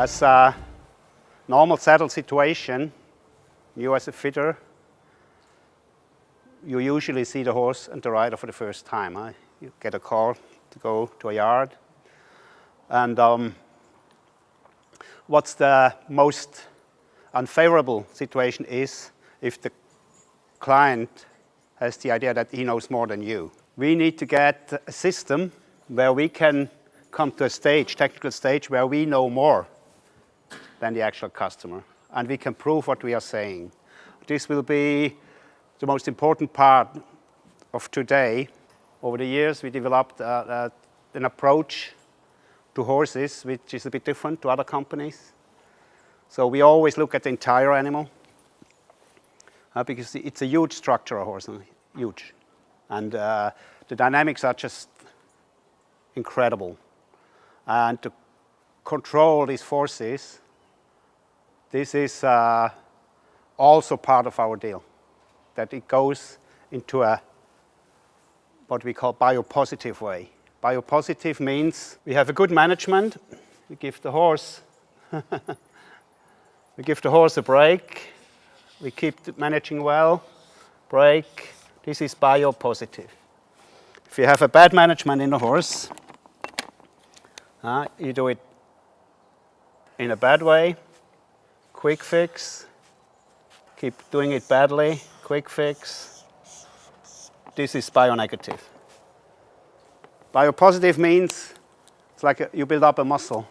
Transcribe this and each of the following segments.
As a normal saddle situation, you as a fitter, you usually see the horse and the rider for the first time. Huh? You get a call to go to a yard. And what's the most unfavorable situation is if the client has the idea that he knows more than you. We need to get a system where we can come to a stage, technical stage, where we know more than the actual customer, and we can prove what we are saying. This will be the most important part of today. Over the years, we developed an approach to horses which is a bit different to other companies. So we always look at the entire animal because it's a huge structure, a horse, huge. And the dynamics are just incredible. And to control these forces, this is also part of our deal, that it goes into a what we call biopositive way. Biopositive means we have a good management. We give the horse we give the horse a break. We keep managing well. Break. This is biopositive. If you have a bad management in a horse, you do it in a bad way. Quick fix. Keep doing it badly. Quick fix. This is bionegative. Biopositive means it's like you build up a muscle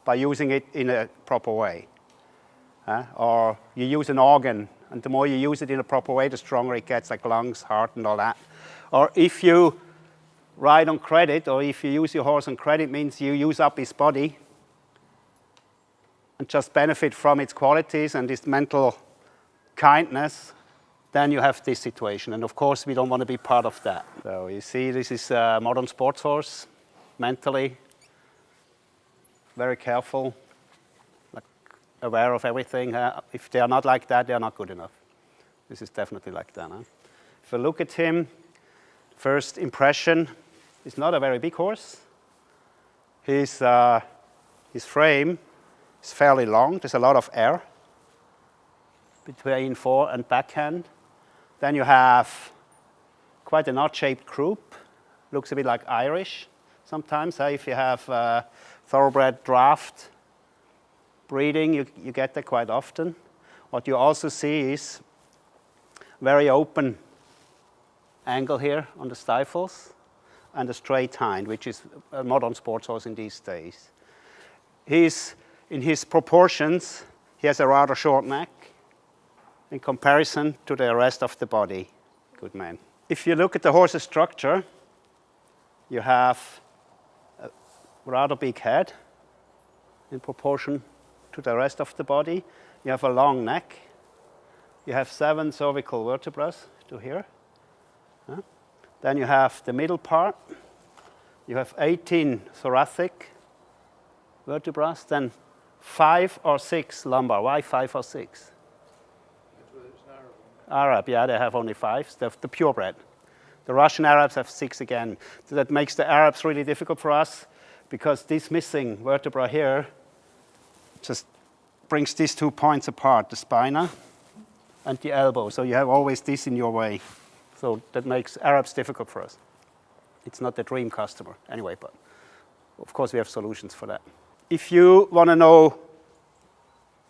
by using it in a proper way. Or you use an organ, and the more you use it in a proper way, the stronger it gets, like lungs, heart, and all that. Or if you ride on credit, or if you use your horse on credit, means you use up his body and just benefit from its qualities and its mental kindness, then you have this situation. And of course, we don't want to be part of that. So you see, this is a modern sports horse, mentally very careful, like aware of everything. If they are not like that, they are not good enough. This is definitely like that. If I look at him, first impression, he's not a very big horse. His frame is fairly long. There's a lot of air between fore and backhand. Then you have quite an odd-shaped croup. Looks a bit like Irish sometimes. If you have thoroughbred draft breeding, you get that quite often. What you also see is very open angle here on the stifles and a straight hind, which is a modern sports horse in these days. In his proportions, he has a rather short neck in comparison to the rest of the body. Good man. If you look at the horse's structure, you have a rather big head in proportion to the rest of the body. You have a long neck. You have 7 cervical vertebrae to here. Then you have the middle part. You have 18 thoracic vertebrae, then 5 or 6 lumbar. Why 5 or 6? Arab, yeah, they have only 5. The purebred. The Russian Arabs have 6 again. So that makes the Arabs really difficult for us because this missing vertebra here just brings these 2 points apart, the spina and the elbow. So you have always this in your way. So that makes Arabs difficult for us. It's not the dream customer anyway, but of course we have solutions for that. If you want to know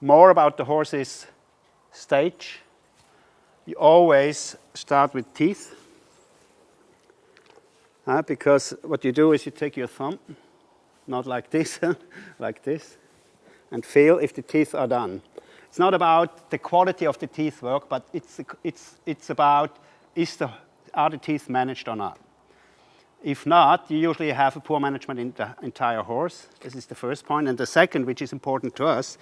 more about the horse's stage, you always start with teeth, because what you do is you take your thumb, not like this, like this, and feel if the teeth are done. It's not about the quality of the teeth work, but it's about are the teeth managed or not. If not, you usually have a poor management in the entire horse. This is the first point. And the second, which is important to us,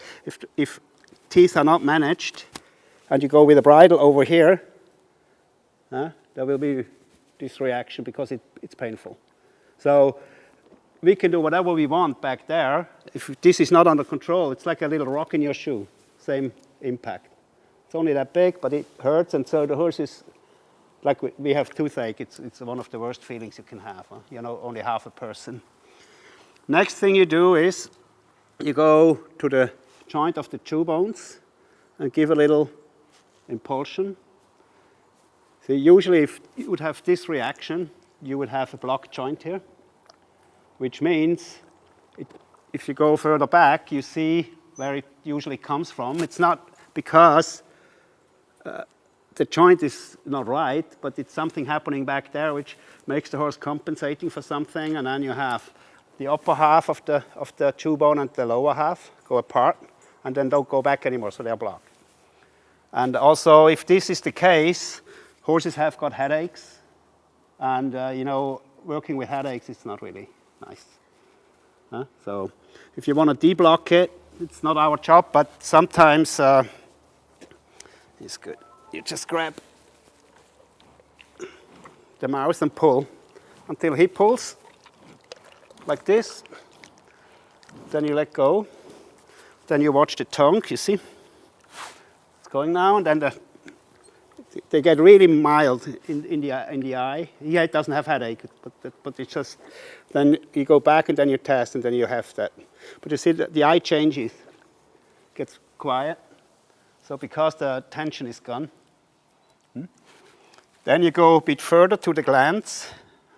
if teeth are not managed, and you go with a bridle over here, there will be this reaction because it's painful. So we can do whatever we want back there. If this is not under control, it's like a little rock in your shoe. Same impact. It's only that big, but it hurts, and so the horse is like we have toothache. It's one of the worst feelings you can have. Only half a person. Next thing you do is you go to the joint of the chew bones and give a little impulsion. So usually if you would have this reaction, you would have a blocked joint here, which means if you go further back, you see where it usually comes from. It's not because the joint is not right, but it's something happening back there which makes the horse compensating for something, and then you have the upper half of the chew bone and the lower half go apart and then don't go back anymore, so they're blocked. And also, if this is the case, horses have got headaches, and you know, working with headaches is not really nice. So if you want to deblock it, it's not our job, but sometimes it's good. You just grab the mouth and pull until he pulls, like this. Then you let go. Then you watch the tongue, you see? It's going now, and then they get really mild in the eye. Yeah, it doesn't have headache, but it's just, then you go back and then you test, and then you have that. But you see the eye changes, gets quiet. So because the tension is gone. Then you go a bit further to the glands.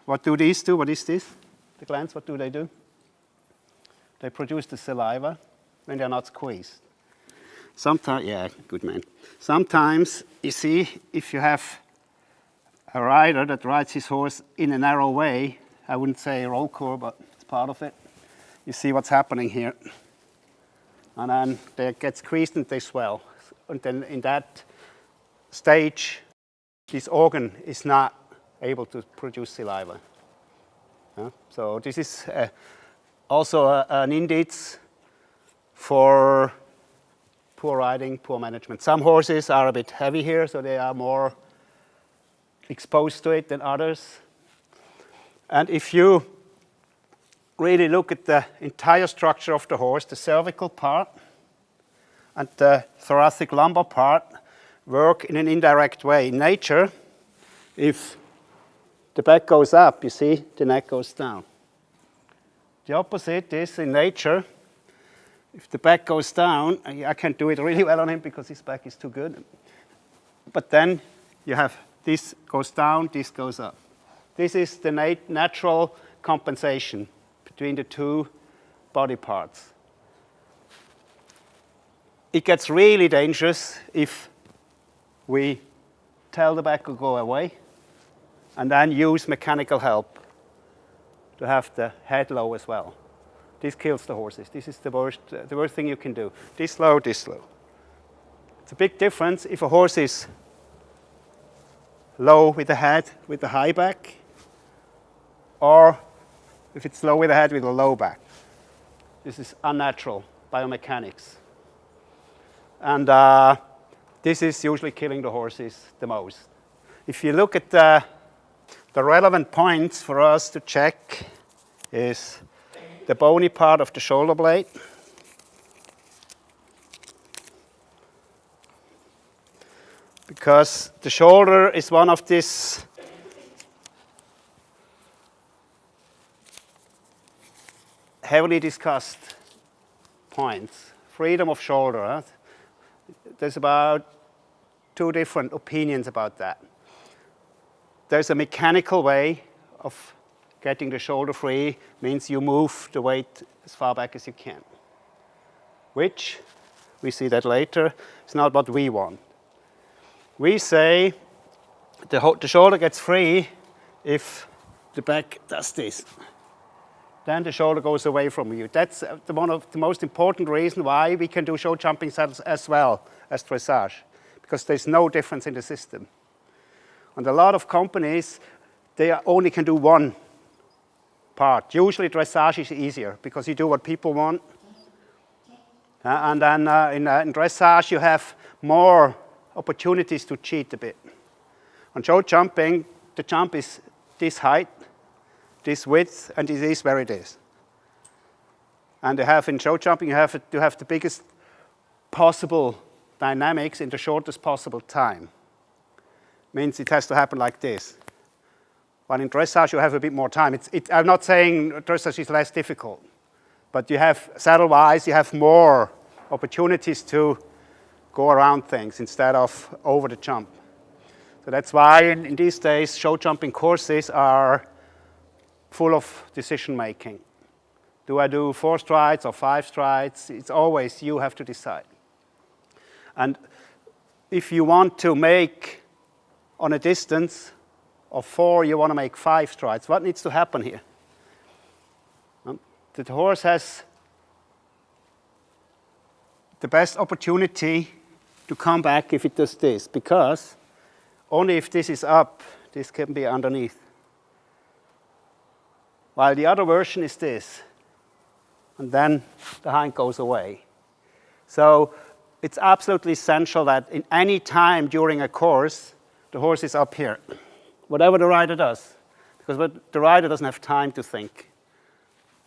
What do these do? What is this? The glands, what do? They produce the saliva when they're not squeezed. Sometimes, yeah, good man. Sometimes, you see, if you have a rider that rides his horse in a narrow way, I wouldn't say a roll cur, but it's part of it. You see what's happening here. And then they get squeezed and they swell. And then in that stage, this organ is not able to produce saliva. So this is also an indice for poor riding, poor management. Some horses are a bit heavy here, so they are more exposed to it than others. And if you really look at the entire structure of the horse, the cervical part and the thoracic lumbar part work in an indirect way. In nature, if the back goes up, you see, the neck goes down. The opposite is in nature, if the back goes down, I can't do it really well on him because his back is too good. But then you have this goes down, this goes up. This is the natural compensation between the two body parts. It gets really dangerous if we tell the back to go away and then use mechanical help to have the head low as well. This kills the horses. This is the worst thing you can do. This low, this low. It's a big difference if a horse is low with the head with the high back, or if it's low with the head with a low back. This is unnatural biomechanics. And this is usually killing the horses the most. If you look at the relevant points for us to check is the bony part of the shoulder blade, because the shoulder is one of these heavily discussed points. Freedom of shoulder. Huh? There's about two different opinions about that. There's a mechanical way of getting the shoulder free, means you move the weight as far back as you can, which, we see that later, is not what we want. We say the shoulder gets free if the back does this. Then the shoulder goes away from you. That's one of the most important reasons why we can do show jumping saddles as well as dressage, because there's no difference in the system. And a lot of companies, they only can do one part. Usually dressage is easier because you do what people want. And then in dressage you have more opportunities to cheat a bit. On show jumping, the jump is this height, this width, and it is where it is. And you have in show jumping, you have to have the biggest possible dynamics in the shortest possible time. Means it has to happen like this. But in dressage, you have a bit more time. I'm not saying dressage is less difficult. But you have, saddle-wise, you have more opportunities to go around things instead of over the jump. So that's why in these days, show jumping courses are full of decision making. Do I do 4 strides or 5 strides? It's always you have to decide. And if you want to make on a distance of 4, you want to make 5 strides. What needs to happen here? The horse has the best opportunity to come back if it does this, because only if this is up, this can be underneath. While the other version is this, and then the hind goes away. So it's absolutely essential that in any time during a course, the horse is up here, whatever the rider does, because the rider doesn't have time to think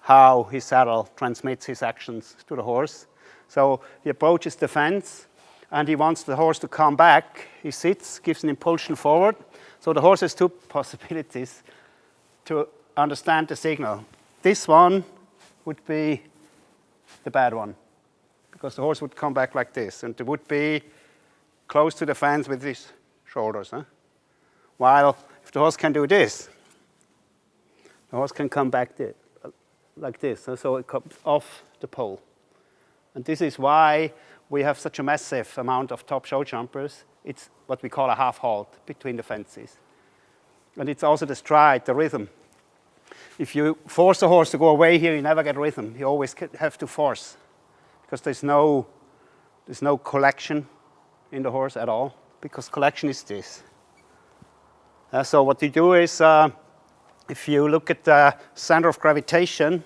how his saddle transmits his actions to the horse. So he approaches the fence, and he wants the horse to come back. He sits, gives an impulsion forward. So the horse has 2 possibilities to understand the signal. This one would be the bad one, because the horse would come back like this, and it would be close to the fence with his shoulders. While if the horse can do this, the horse can come back like this, so it comes off the pole. And this is why we have such a massive amount of top show jumpers. It's what we call a half halt between the fences. And it's also the stride, the rhythm. If you force a horse to go away here, you never get rhythm. You always have to force, because there's no collection in the horse at all, because collection is this. So what you do is, if you look at the center of gravitation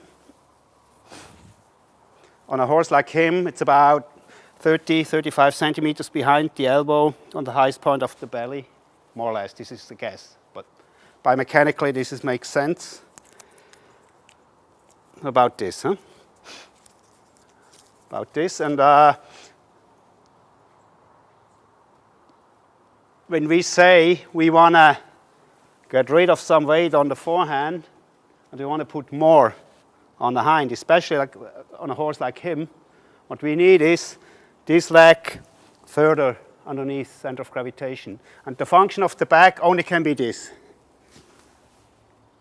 on a horse like him, it's about 30, 35 centimeters behind the elbow on the highest point of the belly, more or less. This is the guess, but biomechanically this makes sense. About this, About this, and when we say we want to get rid of some weight on the forehand, and we want to put more on the hind, especially like on a horse like him, what we need is this leg further underneath center of gravitation. And the function of the back only can be this.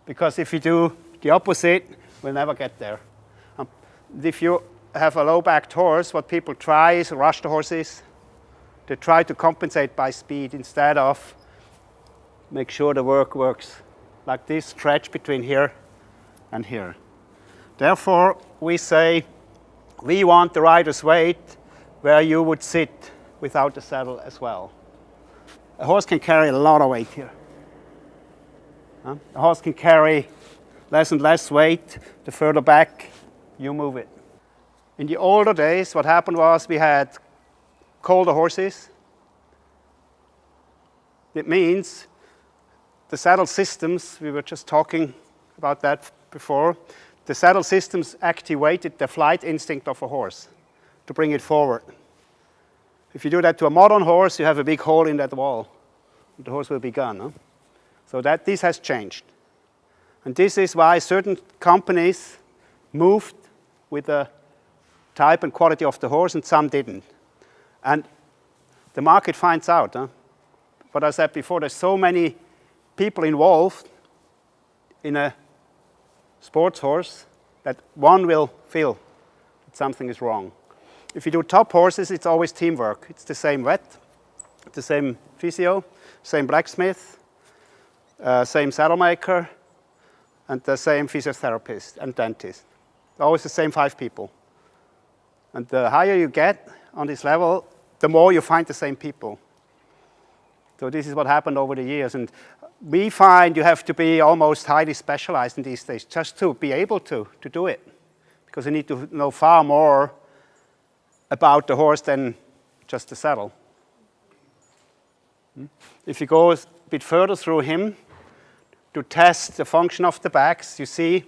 Because if you do the opposite, we'll never get there. If you have a low-backed horse, what people try is rush the horses. They try to compensate by speed instead of make sure the work works like this stretch between here and here. Therefore, we say we want the rider's weight where you would sit without the saddle as well. A horse can carry a lot of weight here. A horse can carry less and less weight the further back you move it. In the older days, what happened was we had colder horses. It means the saddle systems, we were just talking about that before, the saddle systems activated the flight instinct of a horse to bring it forward. If you do that to a modern horse, you have a big hole in that wall. The horse will be gone. So that this has changed. And this is why certain companies moved with the type and quality of the horse and some didn't. And the market finds out. What I said before, there's so many people involved in a sports horse that one will feel that something is wrong. If you do top horses, it's always teamwork. It's the same vet, the same physio, same blacksmith, same saddle maker, and the same physiotherapist and dentist. Always the same 5 people. And the higher you get on this level, the more you find the same people. So this is what happened over the years. And we find you have to be almost highly specialized in these days just to be able to do it. Because you need to know far more about the horse than just the saddle. If you go a bit further through him to test the function of the backs, you see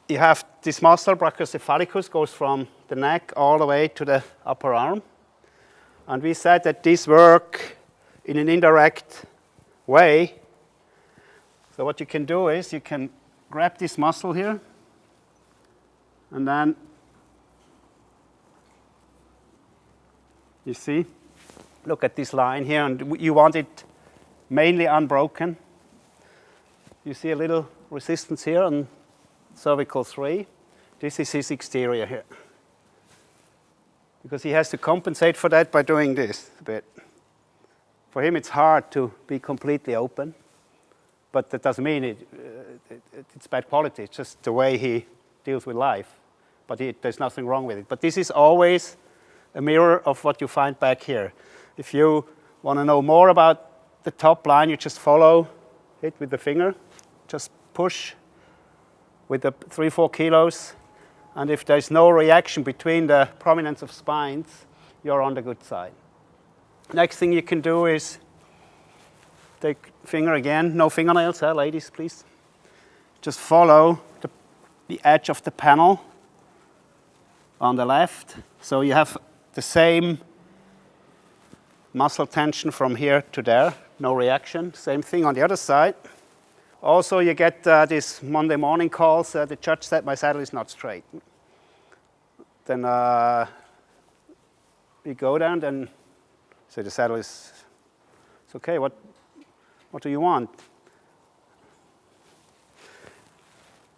you have this muscle, brachiocephalicus, goes from the neck all the way to the upper arm. And we said that these work in an indirect way. So what you can do is you can grab this muscle here And then, you see, look at this line here, and you want it mainly unbroken. You see a little resistance here on cervical 3. This is his exterior here. Because he has to compensate for that by doing this a bit. For him, it's hard to be completely open, but that doesn't mean it's bad quality. It's just the way he deals with life. But there's nothing wrong with it. But this is always a mirror of what you find back here. If you want to know more about the top line, you just follow it with the finger. Just push with the 3-4 kilos. And if there's no reaction between the prominence of spines, you're on the good side. Next thing you can do is take finger again. No fingernails, ladies, please. Just follow the edge of the panel on the left. So you have the same muscle tension from here to there. No reaction. Same thing on the other side. Also, you get these Monday morning calls. The judge said my saddle is not straight. Then we go down, then say the saddle is it's okay. What do you want?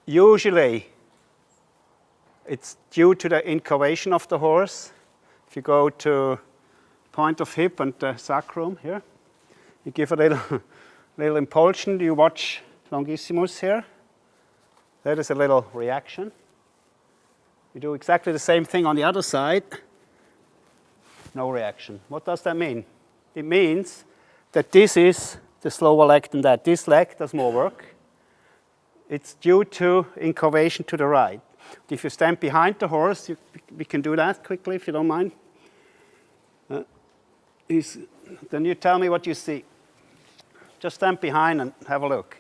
Usually, it's due to the incurvation of the horse. If you go to point of hip and the sacrum here, you give a little impulsion. You watch longissimus here. There is a little reaction. You do exactly the same thing on the other side. No reaction. What does that mean? It means that this is the slower leg than that. This leg does more work. It's due to incurvation to the right. If you stand behind the horse, we can do that quickly if you don't mind. Then you tell me what you see. Just stand behind and have a look.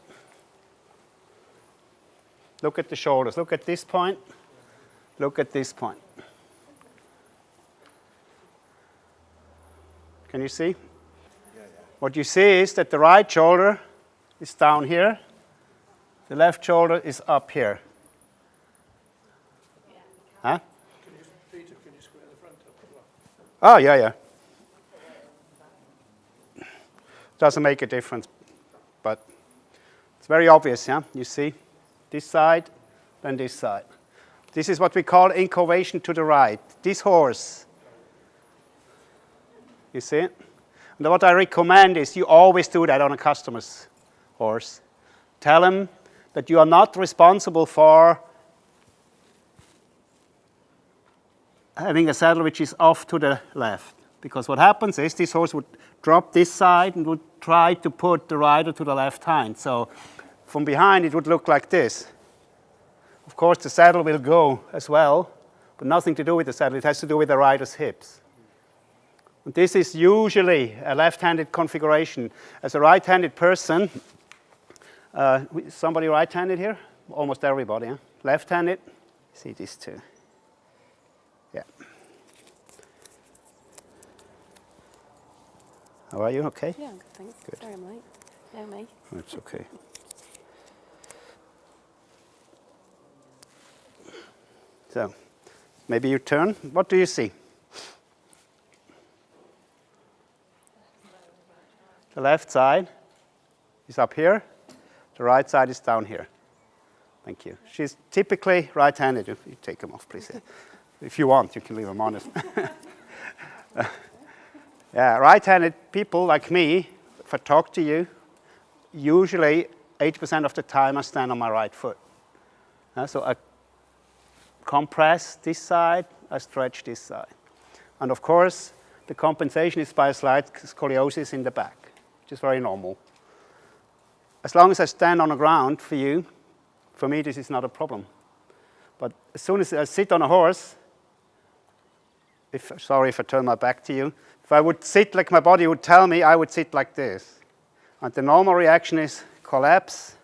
Look at the shoulders. Look at this point. Look at this point. Can you see? Yeah. What you see is that the right shoulder is down here. The left shoulder is up here. Huh? Can you square the front up as well? Oh, yeah. Doesn't make a difference, but it's very obvious, yeah? You see this side, then this side. This is what we call incurvation to the right. This horse, you see it? And what I recommend is you always do that on a customer's horse. Tell him that you are not responsible for having a saddle which is off to the left. Because what happens is this horse would drop this side and would try to put the rider to the left hind. So from behind it would look like this. Of course the saddle will go as well, but nothing to do with the saddle. It has to do with the rider's hips. And this is usually a left-handed configuration. As a right-handed person, somebody right-handed here? Almost everybody, huh? Left-handed? See these two. Yeah. How are you? Okay? Yeah, I'm good, thanks. Good. Sorry I'm late. No, me. That's okay. So, maybe you turn. What do you see? The left side is up here. The right side is down here. Thank you. She's typically right-handed. If you take them off, please. If you want, you can leave them on. Yeah, right-handed people like me, if I talk to you, usually 80% of the time I stand on my right foot. So I compress this side, I stretch this side. And of course, the compensation is by a slight scoliosis in the back, which is very normal. As long as I stand on the ground for you, for me this is not a problem. But as soon as I sit on a horse, sorry if I turn my back to you, if I would sit like my body would tell me, I would sit like this. And the normal reaction is collapse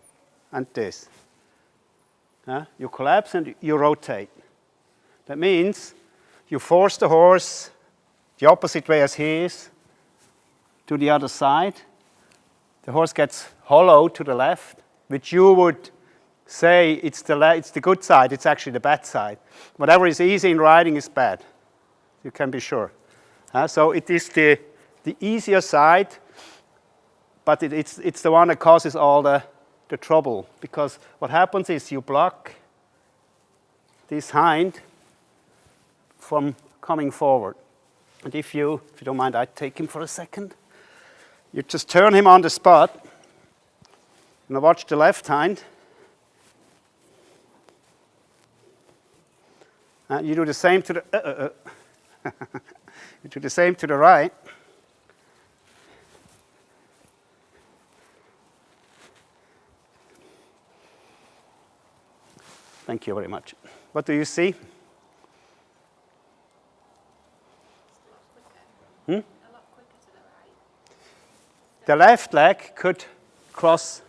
and this. You collapse and you rotate. That means you force the horse the opposite way as he is to the other side. The horse gets hollow to the left, which you would say it's the good side, it's actually the bad side. Whatever is easy in riding is bad. You can be sure. So it is the easier side, but it's the one that causes all the trouble. Because what happens is you block this hind from coming forward. And if you don't mind, I take him for a second. You just turn him on the spot. Now watch the left hind. And you do the same to the you do the same to the right. Thank you very much. What do you see? A lot quicker to the right. The left leg could cross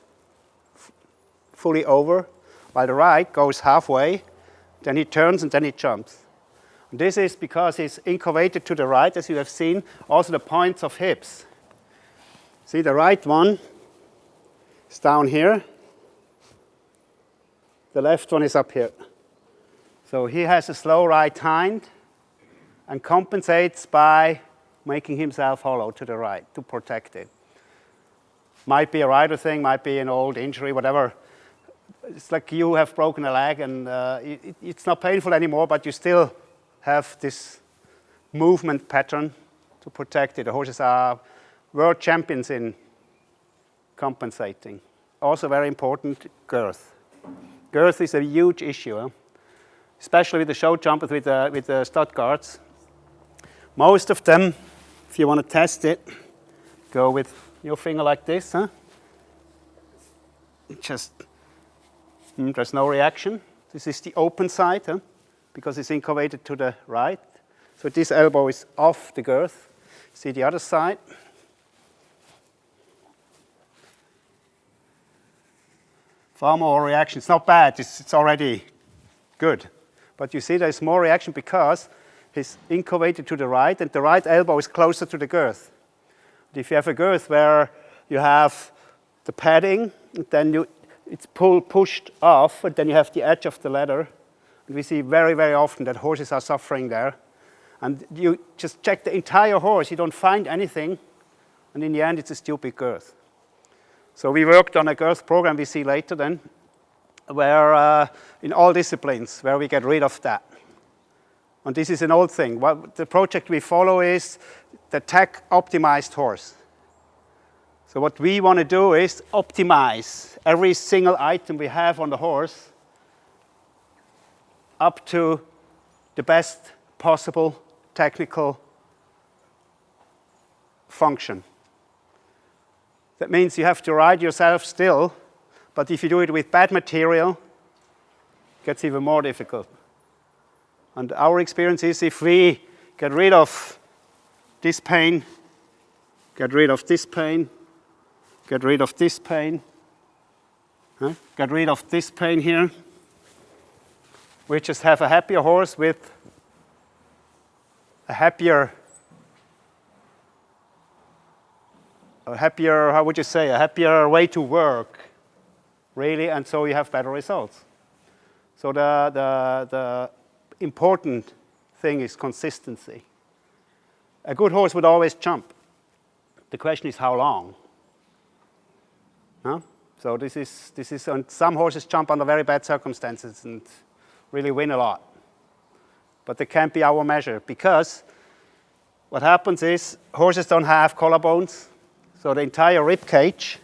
fully over, while the right goes halfway, then he turns and then he jumps. And this is because he's incurvated to the right, as you have seen, also the points of hips. See, the right one is down here, the left one is up here. So he has a slow right hind and compensates by making himself hollow to the right to protect it. Might be a rider thing, might be an old injury, whatever. It's like you have broken a leg and it's not painful anymore, but you still have this movement pattern to protect it. The horses are world champions in compensating. Also very important, girth. Girth is a huge issue, especially with the show jumpers, with the stud guards. Most of them, if you want to test it, go with your finger like this. Just, there's no reaction. This is the open side, because it's incurvated to the right. So this elbow is off the girth. See the other side. Far more reaction. It's not bad, it's already good. But you see there's more reaction because he's incurvated to the right and the right elbow is closer to the girth. If you have a girth where you have the padding, then it's pushed off, and then you have the edge of the ladder. And we see very, very often that horses are suffering there. And you just check the entire horse, you don't find anything, and in the end it's a stupid girth. So we worked on a girth program we see later then, where in all disciplines, where we get rid of that. And this is an old thing. What the project we follow is the tech optimized horse. So what we want to do is optimize every single item we have on the horse up to the best possible technical function. That means you have to ride yourself still, but if you do it with bad material, it gets even more difficult. And our experience is if we get rid of this pain, get rid of this pain, get rid of this pain, get rid of this pain here, we just have a happier horse with a happier, how would you say, a happier way to work, really, and so you have better results. So the important thing is consistency. A good horse would always jump. The question is how long. So this is, and some horses jump under very bad circumstances and really win a lot. But they can't be our measure because what happens is horses don't have collarbones. So the entire rib cage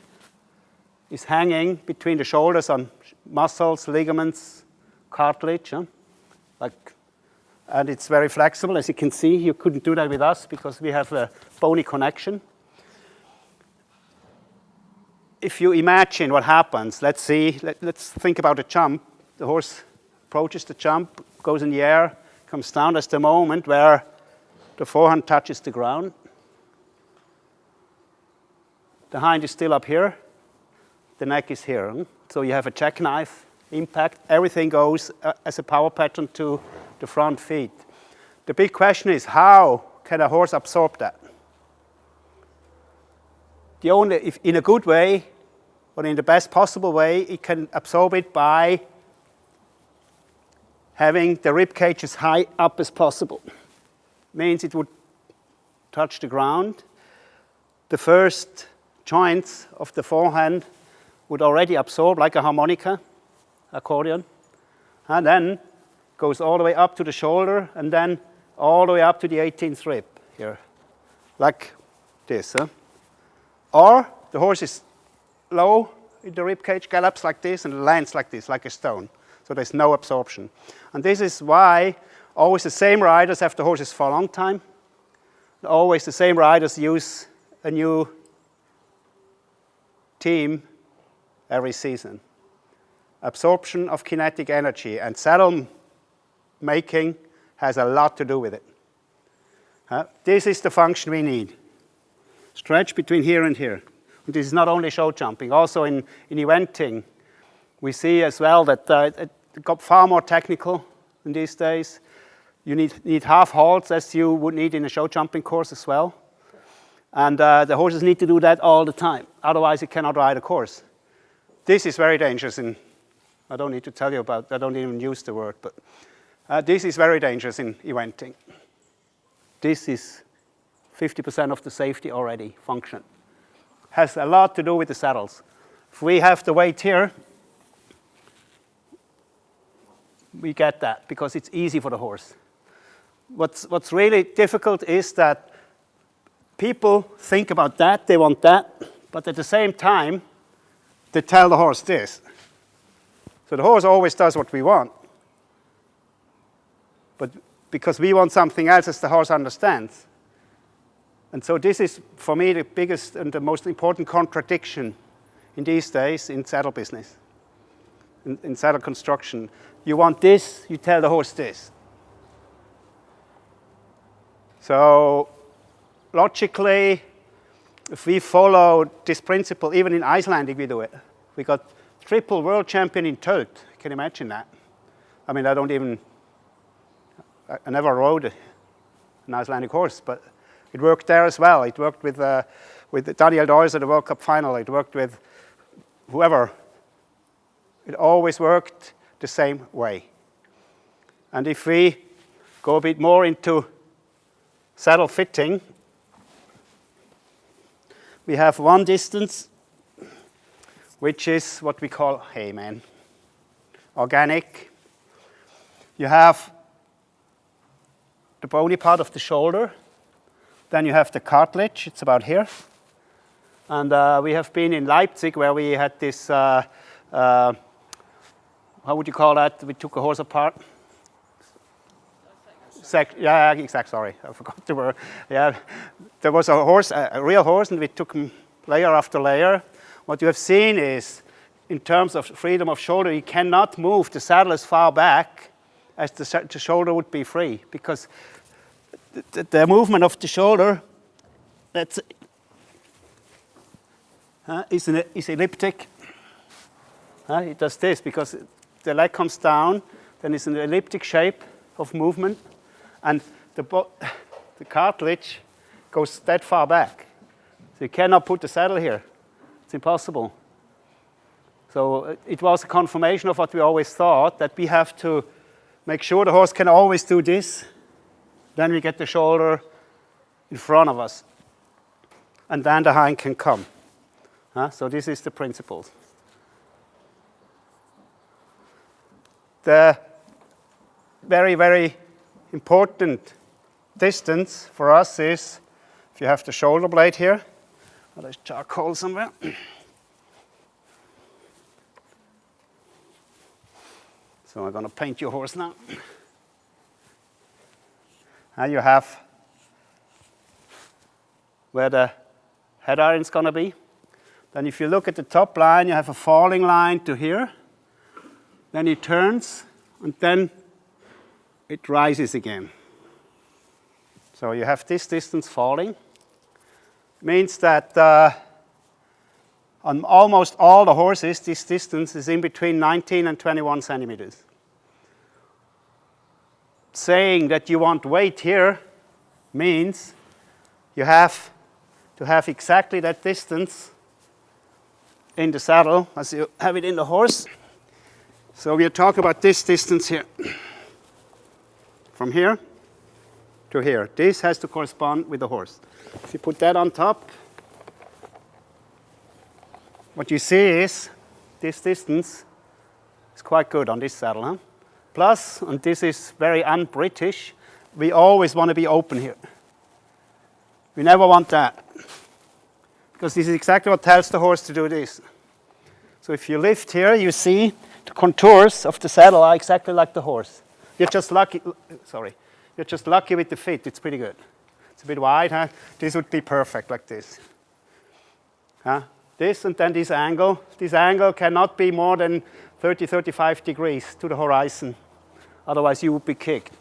is hanging between the shoulders on muscles, ligaments, cartilage. And it's very flexible. As you can see, you couldn't do that with us because we have a bony connection. If you imagine what happens, let's think about a jump. The horse approaches the jump, goes in the air, comes down. That's the moment where the forehand touches the ground. The hind is still up here. The neck is here. So you have a jackknife impact. Everything goes as a power pattern to the front feet. The big question is, how can a horse absorb that? If in a good way, but in the best possible way, it can absorb it by having the rib cage as high up as possible. Means it would touch the ground. The first joints of the forehand would already absorb like a harmonica, accordion, and then goes all the way up to the shoulder and then all the way up to the 18th rib here, like this. Or the horse is low in the rib cage, gallops like this and lands like this, like a stone. So there's no absorption. And this is why always the same riders have the horses for a long time. Always the same riders use a new team every season. Absorption of kinetic energy, and saddle making has a lot to do with it. This is the function we need. Stretch between here and here. And this is not only show jumping, also in eventing. We see as well that it got far more technical in these days. You need half halts as you would need in a show jumping course as well. And the horses need to do that all the time. Otherwise, you cannot ride a course. This is very dangerous. I don't need to tell you about, I don't even use the word, but this is very dangerous in eventing. This is 50% of the safety already function. Has a lot to do with the saddles. If we have the weight here, we get that because it's easy for the horse. What's really difficult is that people think about that, they want that, but at the same time, they tell the horse this. So the horse always does what we want. But because we want something else as the horse understands. And so this is, for me, the biggest and the most important contradiction in these days in saddle business, in saddle construction. You want this, you tell the horse this. So logically, if we follow this principle, even in Icelandic we do it. We got triple world champion in Tölt. Can you imagine that? I mean, I never rode an Icelandic horse, but it worked there as well. It worked with Daniel Doyers at the World Cup final. It worked with whoever. It always worked the same way. And if we go a bit more into saddle fitting, we have one distance, which is what we call Hayman, organic. You have the bony part of the shoulder, then you have the cartilage, it's about here. And we have been in Leipzig where we had this, how would you call that? We took a horse apart. Yeah, exactly, sorry, I forgot the word. Yeah, there was a horse, a real horse, and we took him layer after layer. What you have seen is, in terms of freedom of shoulder, you cannot move the saddle as far back as the shoulder would be free, because the movement of the shoulder is elliptic. It does this because the leg comes down, then it's an elliptic shape of movement, and the cartilage goes that far back. So you cannot put the saddle here. It's impossible. So it was a confirmation of what we always thought, that we have to make sure the horse can always do this. Then we get the shoulder in front of us. And then the hind can come. So this is the principles. The very, very important distance for us is, if you have the shoulder blade here, there's charcoal somewhere. So I'm going to paint your horse now. And you have where the head iron is going to be. Then if you look at the top line, you have a falling line to here. Then it turns, and then it rises again. So you have this distance falling. Means that on almost all the horses, this distance is in between 19 and 21 centimeters. Saying that you want weight here means you have to have exactly that distance in the saddle as you have it in the horse. So we are talking about this distance here. From here to here. This has to correspond with the horse. If you put that on top, what you see is this distance is quite good on this saddle. Huh? Plus, and this is very un-British, we always want to be open here. We never want that. Because this is exactly what tells the horse to do this. So if you lift here, you see the contours of the saddle are exactly like the horse. You're just lucky, you're just lucky with the fit, it's pretty good. It's a bit wide, huh? This would be perfect like this. Huh? This and then this angle. This angle cannot be more than 30, 35 degrees to the horizon. Otherwise you would be kicked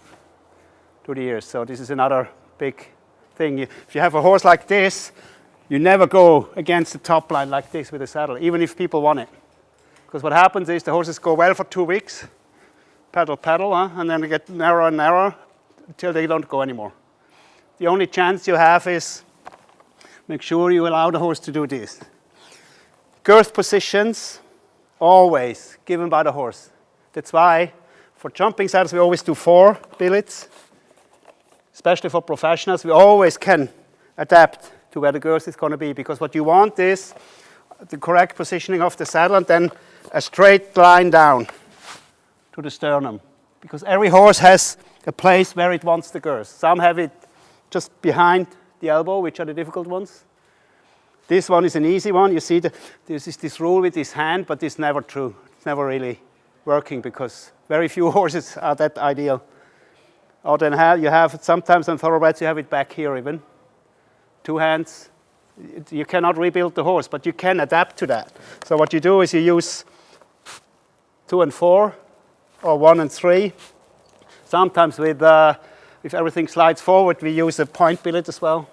to the ears. So this is another big thing. If you have a horse like this, you never go against the top line like this with a saddle, even if people want it. Because what happens is the horses go well for 2 weeks, pedal, huh? And then they get narrower and narrower until they don't go anymore. The only chance you have is make sure you allow the horse to do this. Girth positions, always given by the horse. That's why for jumping saddles we always do 4 billets. Especially for professionals, we always can adapt to where the girth is going to be. Because what you want is the correct positioning of the saddle and then a straight line down to the sternum. Because every horse has a place where it wants the girth. Some have it just behind the elbow, which are the difficult ones. This one is an easy one. You see, this is this rule with this hand, but it's never true. It's never really working because very few horses are that ideal. Or then you have sometimes on thoroughbreds you have it back here even. 2 hands. You cannot rebuild the horse, but you can adapt to that. So what you do is you use 2 and 4, or 1 and 3. Sometimes with if everything slides forward, we use a point billet as well.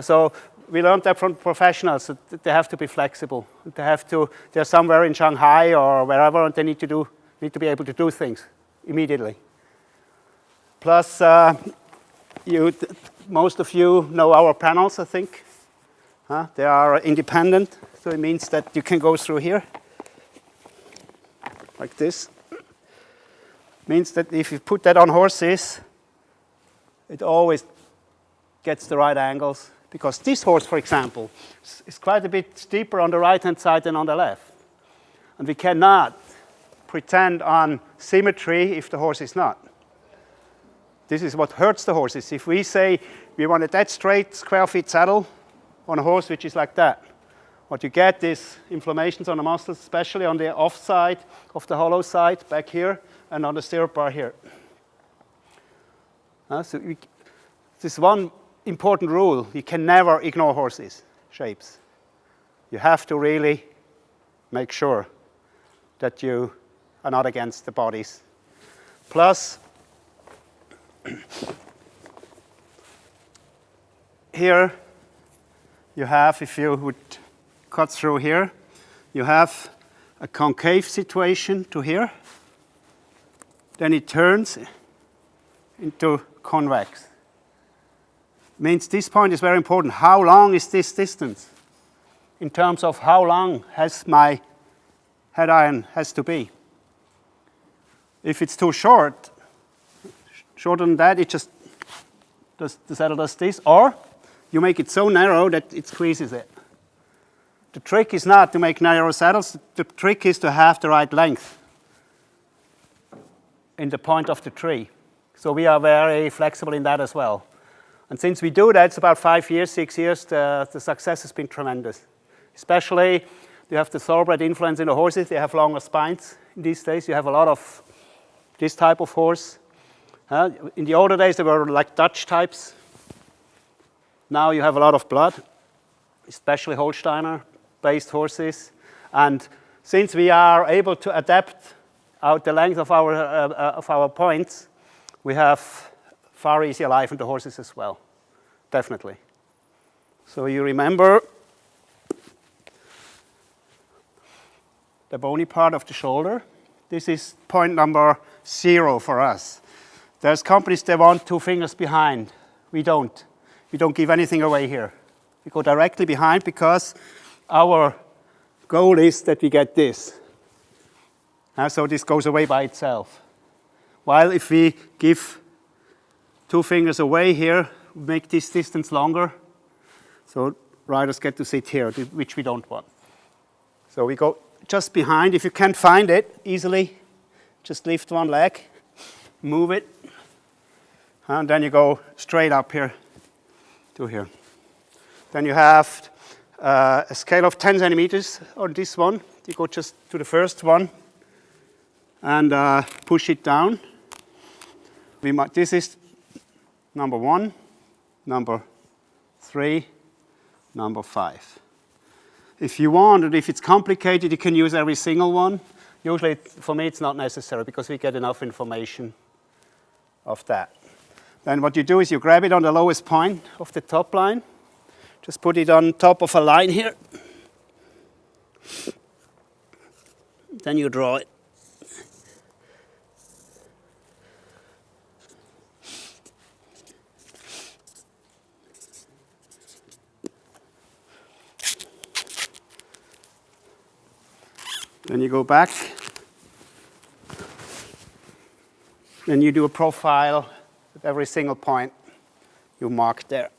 So we learned that from professionals that they have to be flexible. They're somewhere in Shanghai or wherever, and they need to be able to do things immediately. Plus, most of you know our panels, I think. They are independent, so it means that you can go through here, like this. Means that if you put that on horses, it always gets the right angles. Because this horse, for example, is quite a bit steeper on the right-hand side than on the left. And we cannot pretend on symmetry if the horse is not. This is what hurts the horses. If we say we want a dead straight square feet saddle on a horse which is like that, what you get is inflammations on the muscles, especially on the off side of the hollow side, back here, and on the stirrup bar here. So this is one important rule. You can never ignore horses' shapes. You have to really make sure that you are not against the bodies. Plus, here you have, if you would cut through here, you have a concave situation to here. Then it turns into convex. Means this point is very important. How long is this distance? In terms of how long has my head iron has to be. If it's too short, shorter than that, it just the saddle does this, or you make it so narrow that it squeezes it. The trick is not to make narrow saddles. The trick is to have the right length in the point of the tree. So we are very flexible in that as well. And since we do that, it's about 5 years, 6 years, the success has been tremendous. Especially, you have the thoroughbred influence in the horses. They have longer spines these days. You have a lot of this type of horse. In the older days, they were like Dutch types. Now you have a lot of blood, especially Holsteiner-based horses. And since we are able to adapt out the length of our points, we have far easier life in the horses as well, definitely. So you remember the bony part of the shoulder. This is point number 0 for us. There's companies that want 2 fingers behind. We don't. We don't give anything away here. We go directly behind because our goal is that we get this. So this goes away by itself. While if we give 2 fingers away here, make this distance longer, so riders get to sit here, which we don't want. So we go just behind. If you can't find it easily, just lift one leg, move it, and then you go straight up here to here. Then you have a scale of 10 centimeters on this one. You go just to the first one and push it down. This is number 1, number 3, number 5. If you want, and if it's complicated, you can use every single one. Usually, for me, it's not necessary because we get enough information of that. Then what you do is you grab it on the lowest point of the top line. Just put it on top of a line here. Then you draw it. Then you go back. Then you do a profile at every single point you mark there.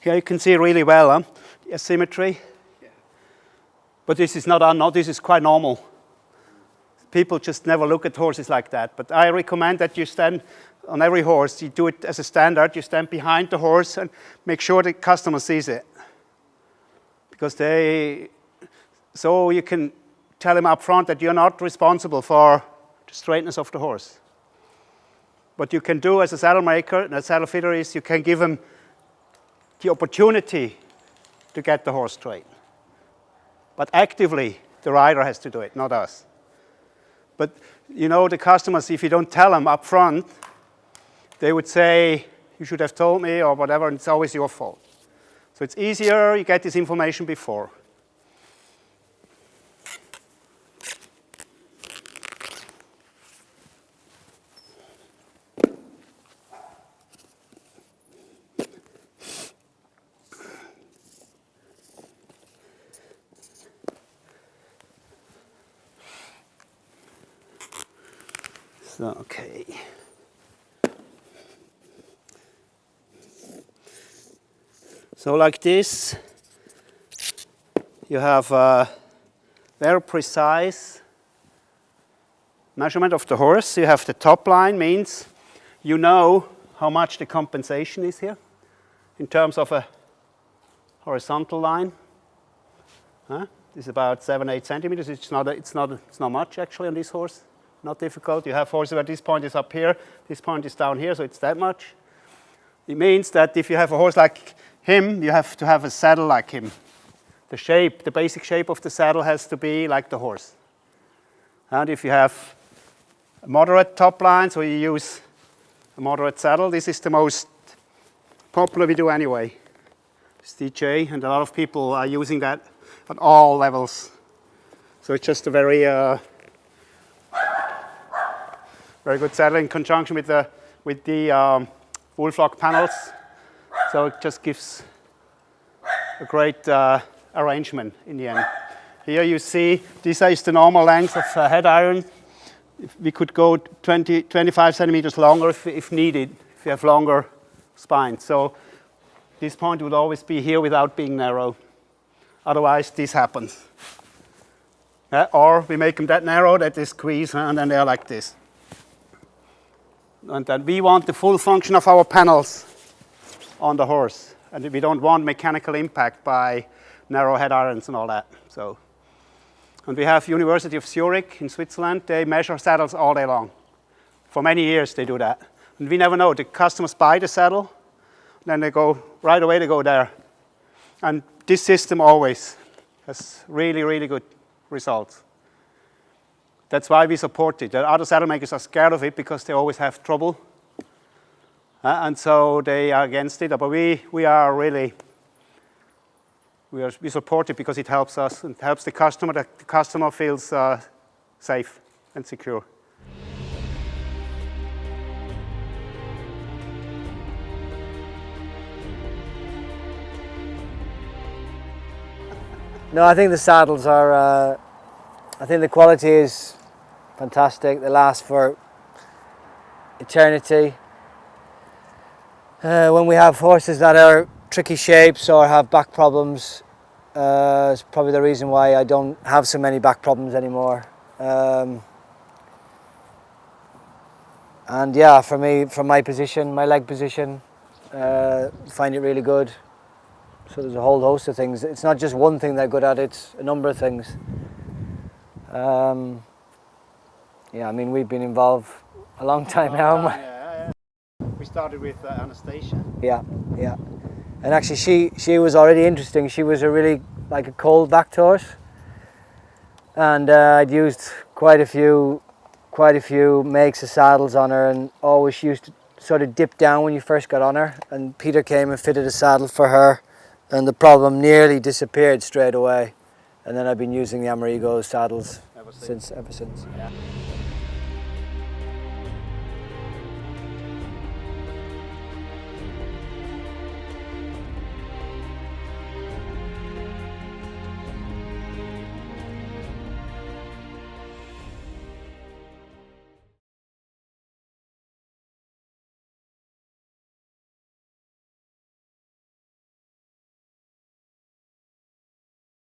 Here you can see really well the asymmetry. Yeah. But this is not this is quite normal. People just never look at horses like that. But I recommend that you stand on every horse. You do it as a standard. You stand behind the horse and make sure the customer sees it. Because so you can tell him up front that you're not responsible for the straightness of the horse. What you can do as a saddle maker and a saddle fitter is you can give him the opportunity to get the horse straight. But actively, the rider has to do it, not us. But you know, the customers, if you don't tell them up front, they would say, you should have told me or whatever, and it's always your fault. So it's easier, you get this information before. Okay. So like this, you have a very precise measurement of the horse. You have the top line, means you know how much the compensation is here in terms of a horizontal line. It's about 7-8 centimeters. It's not much actually on this horse. Not difficult. You have horses where this point is up here, this point is down here, so it's that much. It means that if you have a horse like him, you have to have a saddle like him. The shape, the basic shape of the saddle has to be like the horse. And if you have a moderate top line, so you use a moderate saddle, this is the most popular we do anyway. It's DJ, and a lot of people are using that at all levels. So it's just a very good saddle in conjunction with the wool flock panels. So it just gives a great arrangement in the end. Here you see this is the normal length of a head iron. We could go 25 centimeters longer if needed, if you have longer spines. So this point would always be here without being narrow. Otherwise, this happens. Or we make them that narrow that they squeeze, and then they are like this. And then we want the full function of our panels on the horse. And we don't want mechanical impact by narrow head irons and all that. So, and we have University of Zurich in Switzerland. They measure saddles all day long. For many years they do that. And we never know. The customers buy the saddle, then they go, right away they go there. And this system always has really, really good results. That's why we support it. The other saddle makers are scared of it because they always have trouble. And so they are against it. But we support it because it helps us and helps the customer. The customer feels safe and secure. No, I think the saddles are, I think the quality is fantastic. They last for eternity. When we have horses that are tricky shapes or have back problems, it's probably the reason why I don't have so many back problems anymore. And yeah, for me, from my position, my leg position, find it really good. So there's a whole host of things. It's not just one thing they're good at, it's a number of things. Yeah, I mean, we've been involved a long time now. Yeah. We started with Anastasia. Yeah. And actually she was already interesting. She was a really, like a cold backed horse. And I'd used quite a few makes of saddles on her, and always she used to sort of dip down when you first got on her. And Peter came and fitted a saddle for her, and the problem nearly disappeared straight away. And then I've been using the Amerigo saddles ever since. Yeah.